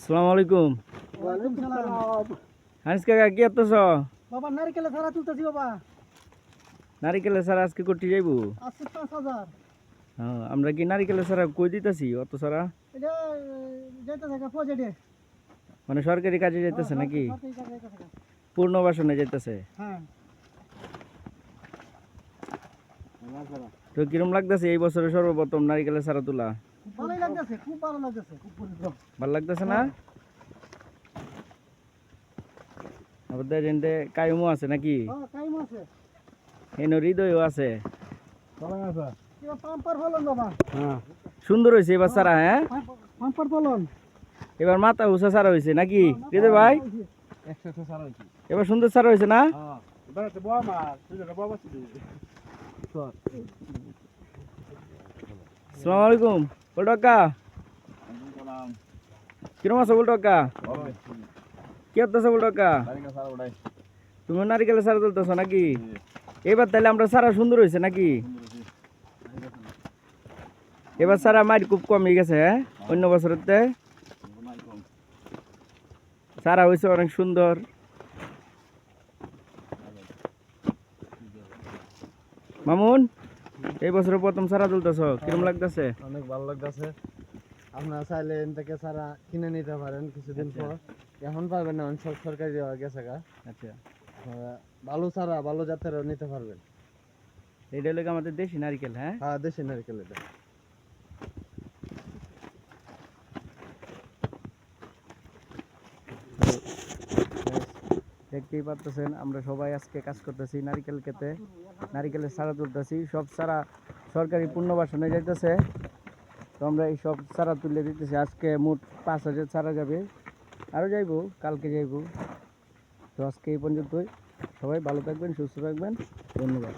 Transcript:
আসসালামু আলাইকুম। ওয়ালাইকুম সালাম। হানিস কাকা কি করতেছ? বাবা নারকেলের ছাড়া তুলতেছি বাবা। নারিকেলের সারা আজকে করতে যাইবো? আছে 5,000। হ্যাঁ, আমরা কি নারিকেলের সারা কই দিতেছি অত সারা? এটা যেতে থাকে প্রজেক্টে। মানে সরকারি কাজে যাইতেছে নাকি? সরকারি কাজে যেতে থাকে। পূর্ণ বাসনে যাইতেছে? হ্যাঁ। তো কিরম লাগতেছে এই বছরে সর্বপ্রথম নারিকেলের সারা তোলা? ভালোই লাগতেছে, খুব ভালো লাগতেছে, খুব পরিশ্রম। ভাল লাগতেছে না? আবার দেখেন কায়ুমও আছে নাকি? হ্যাঁ, কাইম আছে। এনো হৃদয়ও আছে। ভালো আছে। এবার পাম্পার ফলন বাবা। হ্যাঁ, সুন্দর হয়েছে এবার সারা। হ্যাঁ, পাম্পার ফলন। এবার মাথা উঁচা সারা হয়েছে নাকি হৃদয় ভাই? এবার সুন্দর সারা হয়েছে না? আসসালামু আলাইকুম বল্টু কাকা। কিরম আছো বল্টু কাকা? কি করতেছো বল্টু কাকা? তুমি নারিকেলের সারা তুলতেছো নাকি? এবার তাহলে আমরা সারা সুন্দর হয়েছে নাকি? এবার সারা মাইর খুব কমে গেছে। হ্যাঁ, অন্য বছরের তে সারা হয়েছে অনেক সুন্দর। মামুন, এই বছরের প্রথম সারা তুলতেছ, কিরম লাগতেছে? অনেক ভালো লাগতেছে। আপনারা চাইলে এখান থেকে সারা কিনে নিতে পারেন কিছুদিন পর। এখন পারবেন না, সব সরকারি দেওয়া গেছে গা। আচ্ছা, ভালো সারা ভালো জাতেরও নিতে পারবেন। এইটা হলো আমাদের দেশি নারিকেল। হ্যাঁ, হ্যাঁ, দেশি নারকেল এটা। দেখতেই পারতেছেন আমরা সবাই আজকে কাজ করতেছি নারিকেল খেতে, নারিকেলের সারা তুলতেছি। সব সারা সরকারি পুনর্বাসনে যাইতেছে। তো আমরা এই সব সারা তুলে দিতেছি। আজকে মোট 5,000 সারা যাবে, আরও যাইবো, কালকে যাইবো। তো আজকে এই পর্যন্তই। সবাই ভালো থাকবেন, সুস্থ থাকবেন, ধন্যবাদ।